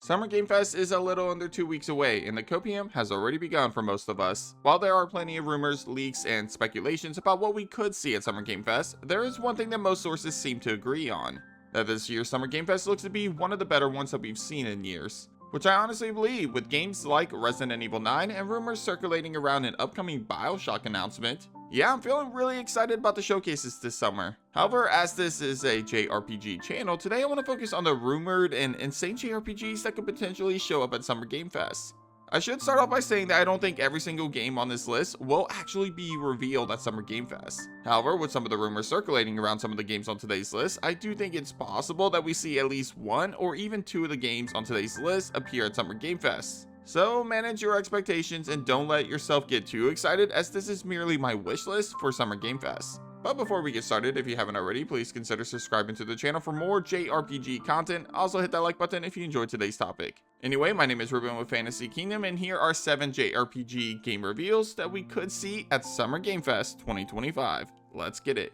Summer Game Fest is a little under 2 weeks away, and the copium has already begun for most of us. While there are plenty of rumors, leaks, and speculations about what we could see at Summer Game Fest, there is one thing that most sources seem to agree on: that this year's Summer Game Fest looks to be one of the better ones that we've seen in years. Which I honestly believe, with games like Resident Evil 9 and rumors circulating around an upcoming BioShock announcement. Yeah, I'm feeling really excited about the showcases this summer. However, as this is a JRPG channel, today I want to focus on the rumored and insane JRPGs that could potentially show up at Summer Game Fest. I should start off by saying that I don't think every single game on this list will actually be revealed at Summer Game Fest. However, with some of the rumors circulating around some of the games on today's list, I do think it's possible that we see at least one or even two of the games on today's list appear at Summer Game Fest. So manage your expectations and don't let yourself get too excited, as this is merely my wish list for Summer Game Fest. But before we get started, if you haven't already, please consider subscribing to the channel for more JRPG content. Also hit that like button if you enjoyed today's topic. Anyway, my name is Ruben with Fantasy Kingdom, and here are 7 JRPG game reveals that we could see at Summer Game Fest 2025. Let's get it.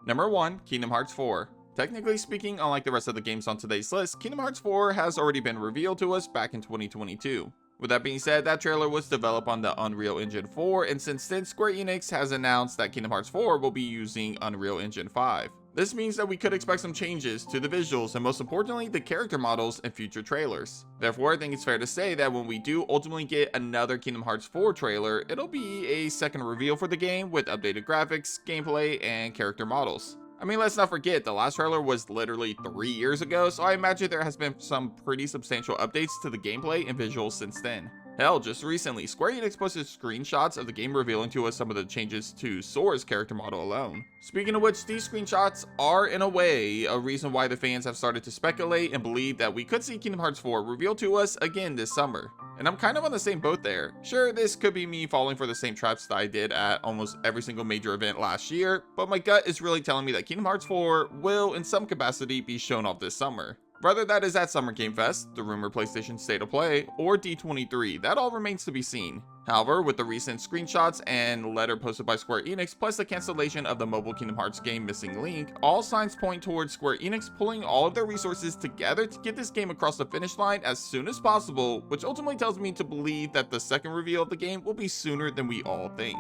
Number 1, Kingdom Hearts 4. Technically speaking, unlike the rest of the games on today's list, Kingdom Hearts 4 has already been revealed to us back in 2022. With that being said, that trailer was developed on the Unreal Engine 4, and since then, Square Enix has announced that Kingdom Hearts 4 will be using Unreal Engine 5. This means that we could expect some changes to the visuals and, most importantly, the character models in future trailers. Therefore, I think it's fair to say that when we do ultimately get another Kingdom Hearts 4 trailer, it'll be a second reveal for the game with updated graphics, gameplay, and character models. I mean, let's not forget, the last trailer was literally 3 years ago, so I imagine there has been some pretty substantial updates to the gameplay and visuals since then. Hell, just recently, Square Enix posted screenshots of the game revealing to us some of the changes to Sora's character model alone. Speaking of which, these screenshots are, in a way, a reason why the fans have started to speculate and believe that we could see Kingdom Hearts 4 revealed to us again this summer. And I'm kind of on the same boat there. Sure, this could be me falling for the same traps that I did at almost every single major event last year, but my gut is really telling me that Kingdom Hearts 4 will, in some capacity, be shown off this summer. Whether that is at Summer Game Fest, the rumored PlayStation State of Play, or D23, that all remains to be seen. However, with the recent screenshots and letter posted by Square Enix, plus the cancellation of the mobile Kingdom Hearts game Missing Link, all signs point towards Square Enix pulling all of their resources together to get this game across the finish line as soon as possible, which ultimately tells me to believe that the second reveal of the game will be sooner than we all think.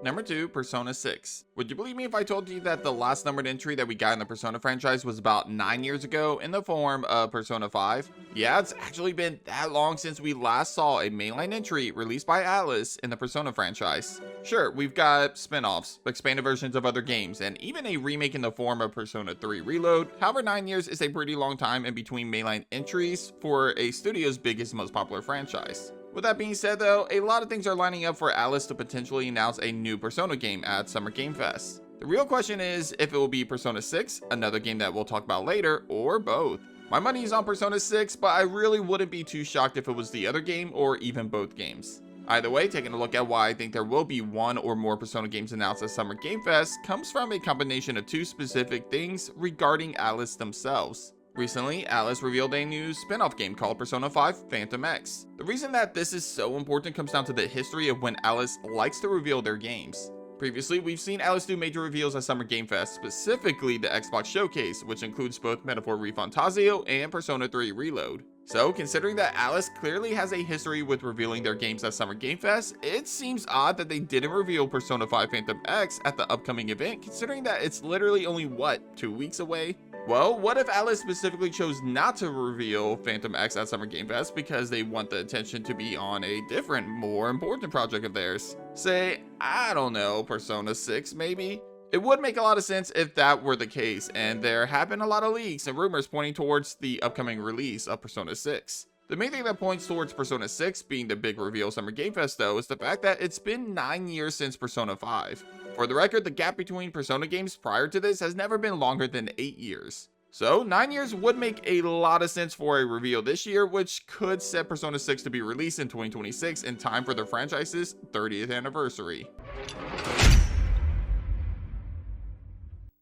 Number 2, Persona 6. Would you believe me if I told you that the last numbered entry that we got in the Persona franchise was about 9 years ago in the form of Persona 5? Yeah, it's actually been that long since we last saw a mainline entry released by Atlus in the Persona franchise. Sure, we've got spin-offs, expanded versions of other games, and even a remake in the form of Persona 3 Reload. However, 9 years is a pretty long time in between mainline entries for a studio's biggest and most popular franchise. With that being said though, a lot of things are lining up for Atlus to potentially announce a new Persona game at Summer Game Fest. The real question is if it will be Persona 6, another game that we'll talk about later, or both. My money is on Persona 6, but I really wouldn't be too shocked if it was the other game or even both games. Either way, taking a look at why I think there will be one or more Persona games announced at Summer Game Fest comes from a combination of two specific things regarding Atlus themselves. Recently, Atlus revealed a new spin-off game called Persona 5 Phantom X. The reason that this is so important comes down to the history of when Atlus likes to reveal their games. Previously, we've seen Atlus do major reveals at Summer Game Fest, specifically the Xbox Showcase, which includes both Metaphor ReFantazio and Persona 3 Reload. So, considering that Atlus clearly has a history with revealing their games at Summer Game Fest, it seems odd that they didn't reveal Persona 5 Phantom X at the upcoming event, considering that it's literally only, 2 weeks away? Well, what if Atlus specifically chose not to reveal Phantom X at Summer Game Fest because they want the attention to be on a different, more important project of theirs? Say, I don't know, Persona 6 maybe? It would make a lot of sense if that were the case, and there have been a lot of leaks and rumors pointing towards the upcoming release of Persona 6. The main thing that points towards Persona 6 being the big reveal Summer Game Fest though is the fact that it's been 9 years since Persona 5. For the record, the gap between Persona games prior to this has never been longer than 8 years. So 9 years would make a lot of sense for a reveal this year, which could set Persona 6 to be released in 2026 in time for the franchise's 30th anniversary.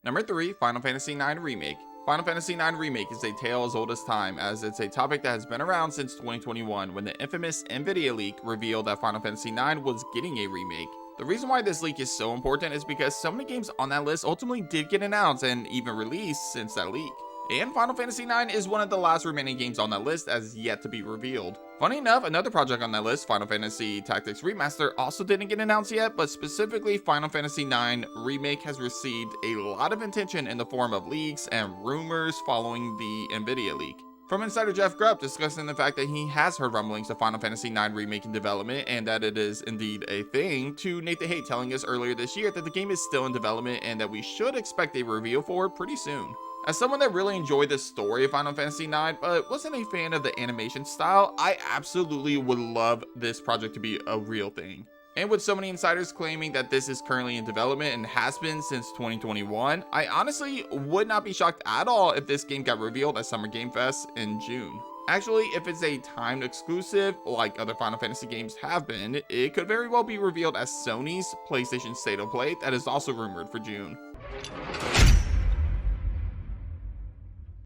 Number 3, Final Fantasy IX Remake. Final Fantasy IX Remake is a tale as old as time, as it's a topic that has been around since 2021 when the infamous Nvidia leak revealed that Final Fantasy IX was getting a remake. The reason why this leak is so important is because so many games on that list ultimately did get announced and even released since that leak. And Final Fantasy IX is one of the last remaining games on that list as yet to be revealed. Funny enough, another project on that list, Final Fantasy Tactics Remaster, also didn't get announced yet, but specifically Final Fantasy IX Remake has received a lot of attention in the form of leaks and rumors following the Nvidia leak. From insider Jeff Grubb discussing the fact that he has heard rumblings of Final Fantasy IX Remake in development and that it is indeed a thing, to Nate the Hate telling us earlier this year that the game is still in development and that we should expect a reveal for it pretty soon. As someone that really enjoyed the story of Final Fantasy IX but wasn't a fan of the animation style, I absolutely would love this project to be a real thing. And with so many insiders claiming that this is currently in development and has been since 2021, I honestly would not be shocked at all if this game got revealed at Summer Game Fest in June. Actually, if it's a timed exclusive, like other Final Fantasy games have been, it could very well be revealed as Sony's PlayStation State of Play that is also rumored for June.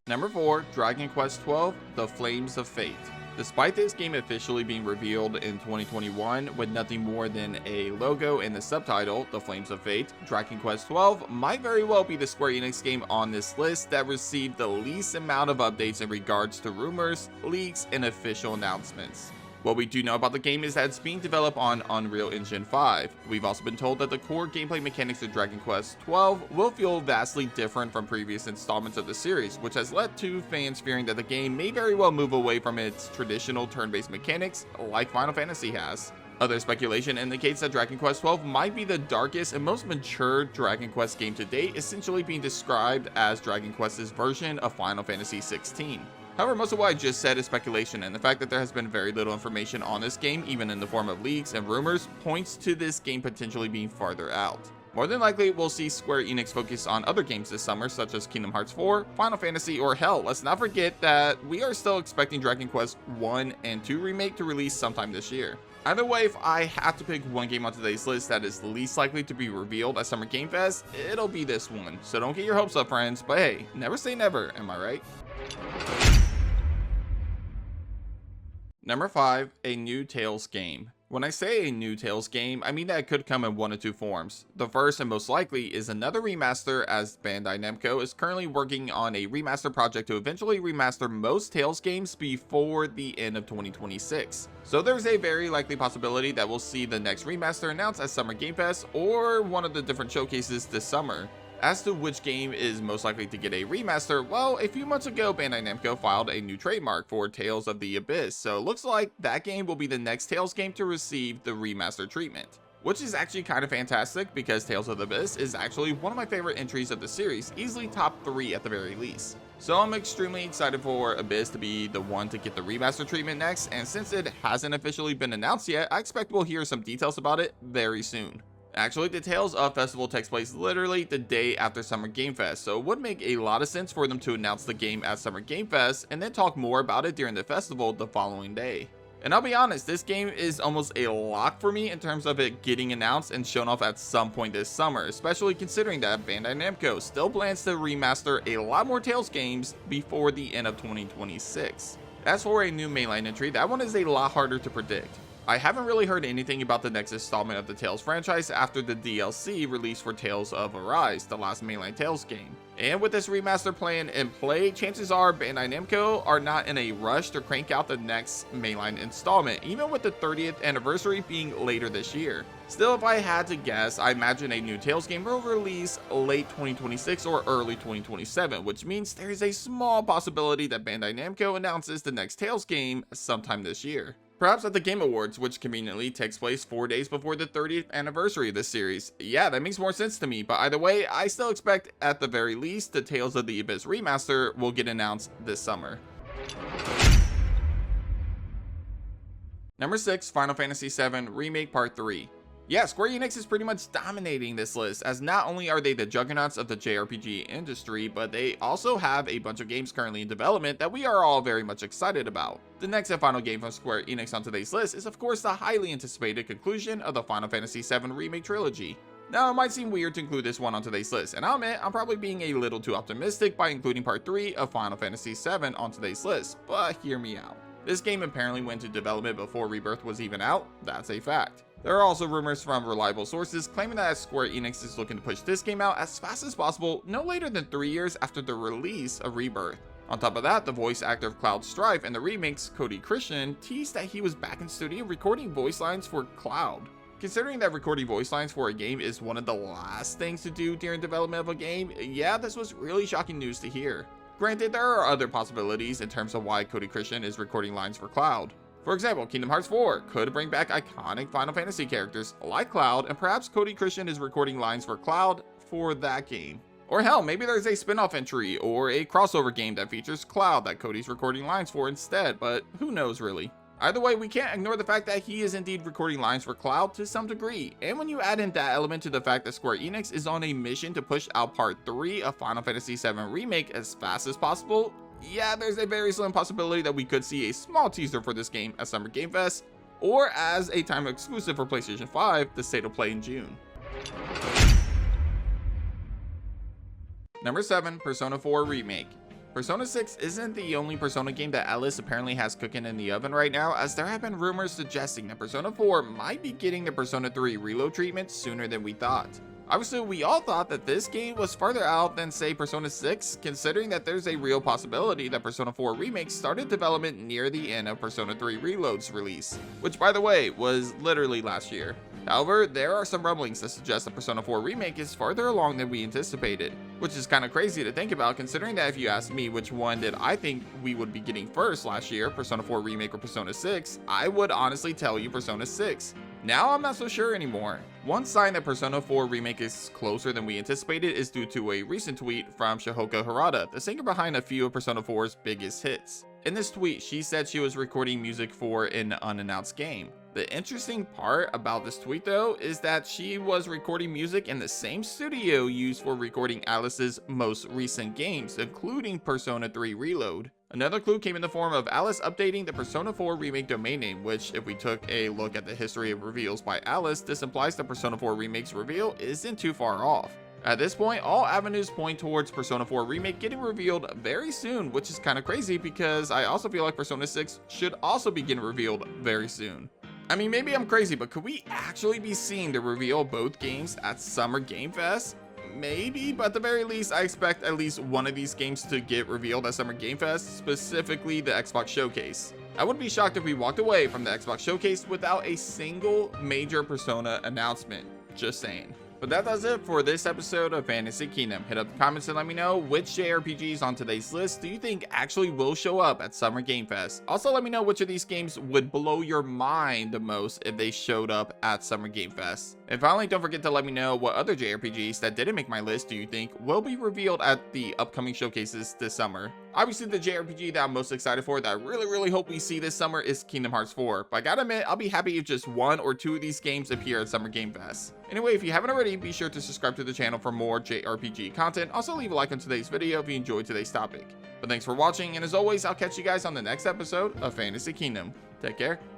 Number 4, Dragon Quest XII: The Flames of Fate. Despite this game officially being revealed in 2021 with nothing more than a logo and the subtitle, The Flames of Fate, Dragon Quest XII might very well be the Square Enix game on this list that received the least amount of updates in regards to rumors, leaks, and official announcements. What we do know about the game is that it's being developed on Unreal Engine 5. We've also been told that the core gameplay mechanics of Dragon Quest XII will feel vastly different from previous installments of the series, which has led to fans fearing that the game may very well move away from its traditional turn-based mechanics like Final Fantasy has. Other speculation indicates that Dragon Quest XII might be the darkest and most mature Dragon Quest game to date, essentially being described as Dragon Quest's version of Final Fantasy XVI. However, most of what I just said is speculation, and the fact that there has been very little information on this game, even in the form of leaks and rumors, points to this game potentially being farther out. More than likely, we'll see Square Enix focus on other games this summer, such as Kingdom Hearts 4, Final Fantasy, or hell, let's not forget that we are still expecting Dragon Quest I and II Remake to release sometime this year. Either way, if I have to pick one game on today's list that is least likely to be revealed at Summer Game Fest, it'll be this one. So don't get your hopes up, friends, but hey, never say never, am I right? Number 5, a new Tales game. When I say a new Tales game, I mean that it could come in one of two forms. The first and most likely is another remaster, as Bandai Namco is currently working on a remaster project to eventually remaster most Tales games before the end of 2026. So there's a very likely possibility that we'll see the next remaster announced at Summer Game Fest or one of the different showcases this summer. As to which game is most likely to get a remaster, well, a few months ago Bandai Namco filed a new trademark for Tales of the Abyss, so it looks like that game will be the next Tales game to receive the remaster treatment. Which is actually kind of fantastic because Tales of the Abyss is actually one of my favorite entries of the series, easily top 3 at the very least. So I'm extremely excited for Abyss to be the one to get the remaster treatment next, and since it hasn't officially been announced yet, I expect we'll hear some details about it very soon. Actually, the Tales of Festival takes place literally the day after Summer Game Fest, so it would make a lot of sense for them to announce the game at Summer Game Fest and then talk more about it during the festival the following day. And I'll be honest, this game is almost a lock for me in terms of it getting announced and shown off at some point this summer, especially considering that Bandai Namco still plans to remaster a lot more Tales games before the end of 2026. As for a new mainline entry, that one is a lot harder to predict. I haven't really heard anything about the next installment of the Tales franchise after the DLC released for Tales of Arise, the last mainline Tales game. And with this remaster plan in play, chances are Bandai Namco are not in a rush to crank out the next mainline installment, even with the 30th anniversary being later this year. Still, if I had to guess, I imagine a new Tales game will release late 2026 or early 2027, which means there is a small possibility that Bandai Namco announces the next Tales game sometime this year. Perhaps at the Game Awards, which conveniently takes place 4 days before the 30th anniversary of this series. Yeah, that makes more sense to me, but either way, I still expect at the very least the Tales of the Abyss remaster will get announced this summer. Number 6, Final Fantasy VII Remake Part 3. Yeah, Square Enix is pretty much dominating this list, as not only are they the juggernauts of the JRPG industry, but they also have a bunch of games currently in development that we are all very much excited about. The next and final game from Square Enix on today's list is of course the highly anticipated conclusion of the Final Fantasy VII Remake trilogy. Now, it might seem weird to include this one on today's list, and I'll admit I'm probably being a little too optimistic by including Part 3 of Final Fantasy VII on today's list, but hear me out. This game apparently went into development before Rebirth was even out, that's a fact. There are also rumors from reliable sources claiming that Square Enix is looking to push this game out as fast as possible, no later than 3 years after the release of Rebirth. On top of that, the voice actor of Cloud Strife in the remakes, Cody Christian, teased that he was back in studio recording voice lines for Cloud. Considering that recording voice lines for a game is one of the last things to do during development of a game, yeah, this was really shocking news to hear. Granted, there are other possibilities in terms of why Cody Christian is recording lines for Cloud. For example, Kingdom Hearts 4 could bring back iconic Final Fantasy characters like Cloud, and perhaps Cody Christian is recording lines for Cloud for that game. Or hell, maybe there's a spin-off entry or a crossover game that features Cloud that Cody's recording lines for instead, but who knows really. Either way, we can't ignore the fact that he is indeed recording lines for Cloud to some degree, and when you add in that element to the fact that Square Enix is on a mission to push out Part 3 of Final Fantasy VII Remake as fast as possible, yeah, there's a very slim possibility that we could see a small teaser for this game at Summer Game Fest, or as a time exclusive for PlayStation 5, the State of Play in June. Number 7, Persona 4 Remake. Persona 6 isn't the only Persona game that Atlus apparently has cooking in the oven right now, as there have been rumors suggesting that Persona 4 might be getting the Persona 3 reload treatment sooner than we thought. Obviously, we all thought that this game was farther out than, say, Persona 6, considering that there's a real possibility that Persona 4 Remake started development near the end of Persona 3 Reload's release, which, by the way, was literally last year. However, there are some rumblings that suggest that Persona 4 Remake is farther along than we anticipated, which is kind of crazy to think about considering that if you ask me which one did I think we would be getting first last year, Persona 4 Remake or Persona 6, I would honestly tell you Persona 6. Now I'm not so sure anymore. One sign that Persona 4 Remake is closer than we anticipated is due to a recent tweet from Shihoka Harada, the singer behind a few of Persona 4's biggest hits. In this tweet, she said she was recording music for an unannounced game. The interesting part about this tweet though is that she was recording music in the same studio used for recording Atlus's most recent games, including Persona 3 Reload. Another clue came in the form of Atlus updating the Persona 4 Remake domain name, which if we took a look at the history of reveals by Atlus, this implies that Persona 4 Remake's reveal isn't too far off. At this point, all avenues point towards Persona 4 Remake getting revealed very soon, which is kind of crazy because I also feel like Persona 6 should also be getting revealed very soon. I mean, maybe I'm crazy, but could we actually be seeing the reveal of both games at Summer Game Fest? Maybe, but at the very least, I expect at least one of these games to get revealed at Summer Game Fest, specifically the Xbox Showcase. I wouldn't be shocked if we walked away from the Xbox Showcase without a single major Persona announcement. Just saying. But that does it for this episode of Fantasy Kingdom. Hit up the comments and let me know which JRPGs on today's list do you think actually will show up at Summer Game Fest. Also, let me know which of these games would blow your mind the most if they showed up at Summer Game Fest. And finally, don't forget to let me know what other JRPGs that didn't make my list do you think will be revealed at the upcoming showcases this summer. Obviously, the JRPG that I'm most excited for that I really hope we see this summer is Kingdom Hearts 4, but I gotta admit, I'll be happy if just one or two of these games appear at Summer Game Fest. Anyway, if you haven't already, be sure to subscribe to the channel for more JRPG content. Also, leave a like on today's video if you enjoyed today's topic. But thanks for watching, and as always, I'll catch you guys on the next episode of Fantasy Kingdom. Take care.